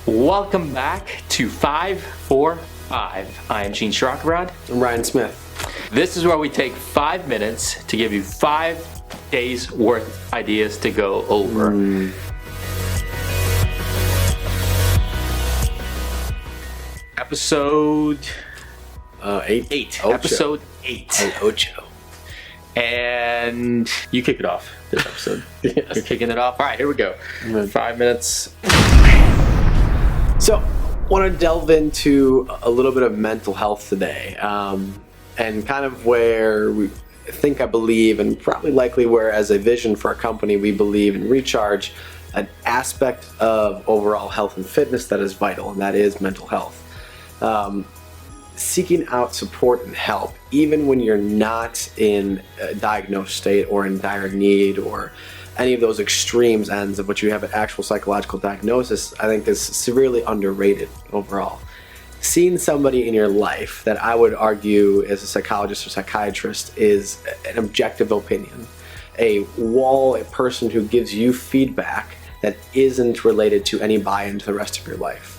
Welcome back to 5forFive. I am Gene Shrockrod. I'm Ryan Smith. This is where we take 5 minutes to give you 5 days worth of ideas to go over. Episode 8. Ocho. Episode 8. Ocho. And you kick it off this episode. Yes. You're kicking it off. All right, here we go. 5 minutes. So, want to delve into a little bit of mental health today, and kind of where we think, I believe, and probably likely where, as a vision for our company, we believe in Recharge, an aspect of overall health and fitness that is vital, and that is mental health. Seeking out support and help, even when you're not in a diagnosed state or in dire need or any of those extremes ends of which you have an actual psychological diagnosis, I think is severely underrated overall. Seeing somebody in your life that I would argue as a psychologist or psychiatrist is an objective opinion, a person who gives you feedback that isn't related to any buy-in to the rest of your life.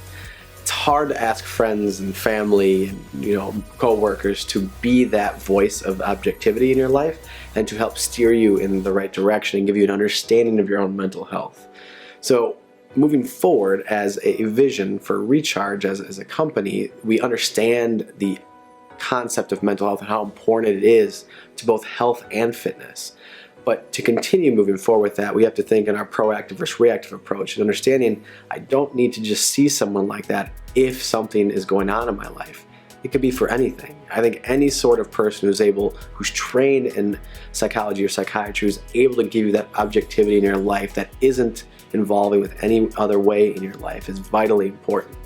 It's hard to ask friends and family and co-workers to be that voice of objectivity in your life and to help steer you in the right direction and give you an understanding of your own mental health. So moving forward as a vision for Recharge as a company, we understand the concept of mental health and how important it is to both health and fitness. But to continue moving forward with that, we have to think in our proactive versus reactive approach and understanding I don't need to just see someone like that if something is going on in my life. It could be for anything. I think any sort of person who's trained in psychology or psychiatry, who's able to give you that objectivity in your life that isn't involving with any other way in your life is vitally important.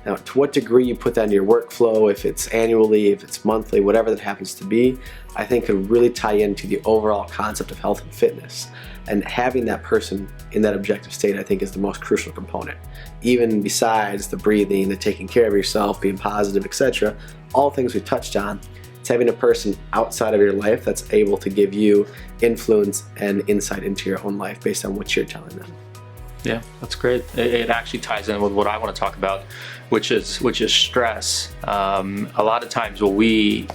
Now, to what degree you put that into your workflow, if it's annually, if it's monthly, whatever that happens to be, I think could really tie into the overall concept of health and fitness. And having that person in that objective state, I think, is the most crucial component. Even besides the breathing, the taking care of yourself, being positive, etc., all things we touched on, it's having a person outside of your life that's able to give you influence and insight into your own life based on what you're telling them. Yeah, that's great. It actually ties in with what I want to talk about, which is stress. A lot of times what we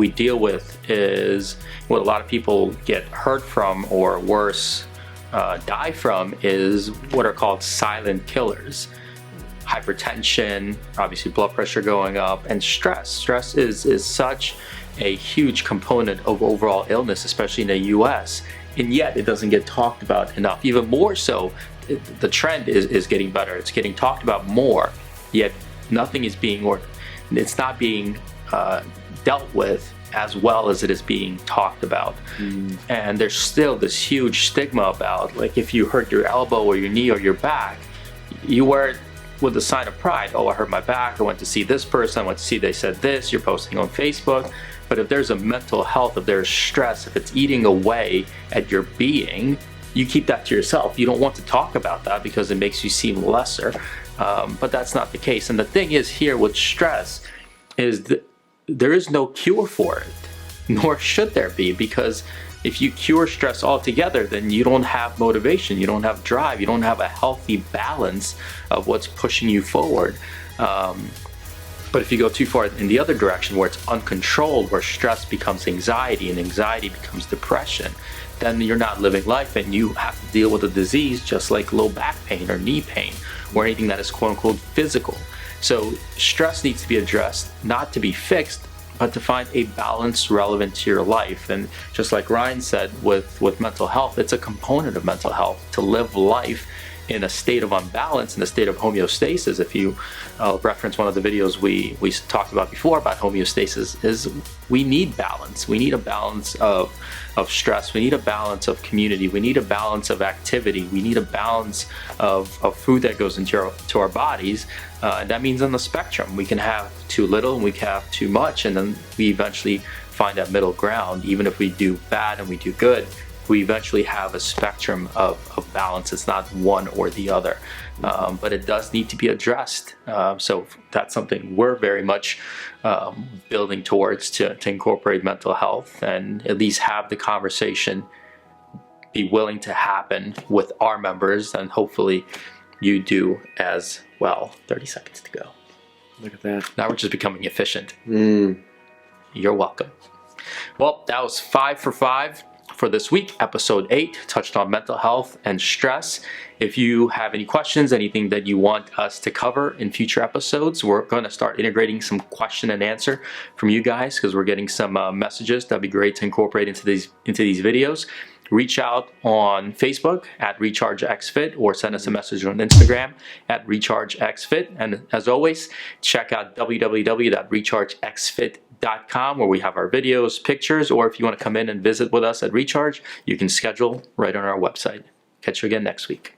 deal with is what a lot of people get hurt from, or worse, die from, is what are called silent killers. Hypertension, obviously blood pressure going up, and stress. Stress is such a huge component of overall illness, especially in the US, and yet it doesn't get talked about enough. Even more so, the trend is getting better. It's getting talked about more, yet nothing is it's not being dealt with as well as it is being talked about. And there's still this huge stigma about, like, if you hurt your elbow or your knee or your back, you wear it with a sign of pride. Oh, I hurt my back, I went to see this person, I went to see they said this, you're posting on Facebook. But if there's a mental health, if there's stress, if it's eating away at your being, you keep that to yourself. You don't want to talk about that because it makes you seem lesser. But that's not the case. And the thing is here with stress is that there is no cure for it, nor should there be, because if you cure stress altogether, then you don't have motivation, you don't have drive, you don't have a healthy balance of what's pushing you forward. But if you go too far in the other direction, where it's uncontrolled, where stress becomes anxiety and anxiety becomes depression, then you're not living life and you have to deal with a disease just like low back pain or knee pain or anything that is quote unquote physical. So stress needs to be addressed, not to be fixed, but to find a balance relevant to your life. And just like Ryan said with mental health, it's a component of mental health to live life in a state of unbalance, in a state of homeostasis. If you reference one of the videos we talked about before about homeostasis, is we need balance. We need a balance of stress. We need a balance of community. We need a balance of activity. We need a balance of food that goes into our bodies. And that means on the spectrum, we can have too little and we can have too much, and then we eventually find that middle ground. Even if we do bad and we do good, we eventually have a spectrum of balance. It's not one or the other, but it does need to be addressed. So that's something we're very much building towards, to incorporate mental health and at least have the conversation be willing to happen with our members, and hopefully you do as Well, 30 seconds to go. Look at that. Now we're just becoming efficient. You're welcome. Well, that was 5 for 5 for this week. Episode 8 touched on mental health and stress. If you have any questions, anything that you want us to cover in future episodes, we're going to start integrating some question and answer from you guys because we're getting some messages that'd be great to incorporate into these videos. Reach out on Facebook at RechargeXFit or send us a message on Instagram at RechargeXFit. And as always, check out www.rechargexfit.com where we have our videos, pictures, or if you want to come in and visit with us at Recharge, you can schedule right on our website. Catch you again next week.